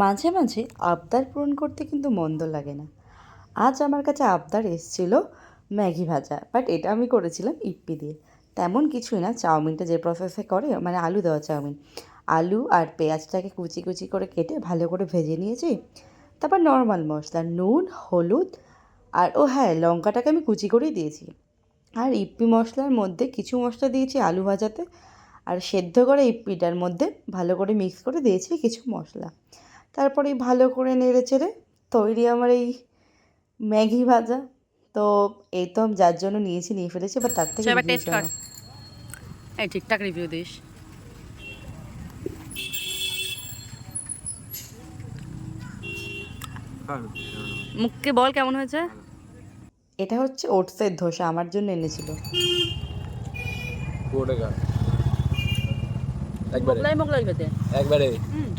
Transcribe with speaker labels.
Speaker 1: মাঝে মাঝে আবদার পূরণ করতে কিন্তু মন্দ লাগে না। আজ আমার কাছে আবদার এসেছিল ম্যাগি ভাজা, বাট এটা আমি করেছিলাম ইপ্পি দিয়ে। তেমন কিছুই না, চাউমিনটা যে প্রসেসে করে, মানে আলু দেওয়া চাউমিন। আলু আর পেঁয়াজটাকে কুচি কুচি করে কেটে ভালো করে ভেজে নিয়েছি। তারপর নর্মাল মশলা, নুন, হলুদ আর হ্যাঁ, লঙ্কাটাকে আমি কুচি করেই দিয়েছি। আর ইপ্পি মশলার মধ্যে কিছু মশলা দিয়েছি আলু ভাজাতে, আর সেদ্ধ করে ইপ্পিটার মধ্যে ভালো করে মিক্স করে দিয়েছি কিছু মশলা। তারপরে ভালো করে নেড়ে চেড়ে তৈরি আমার এই ম্যাগি ভাজা। তো এই তো যার জন্য নিয়ে ফেলেছি, এবার তার থেকে
Speaker 2: চল এবার
Speaker 1: রিভিউ
Speaker 2: টেস্ট কর।
Speaker 1: চলো।
Speaker 2: এই ঠিকঠাক রিভিউ দিস। মুখকে বল কেমন হয়েছে।
Speaker 1: এটা হচ্ছে ওটসের ধোসা, আমার জন্য এনেছিল।
Speaker 3: পুরোটা খা একবারে
Speaker 2: মোগলাই মোগলাই খেতে।
Speaker 3: একবারে
Speaker 2: হুম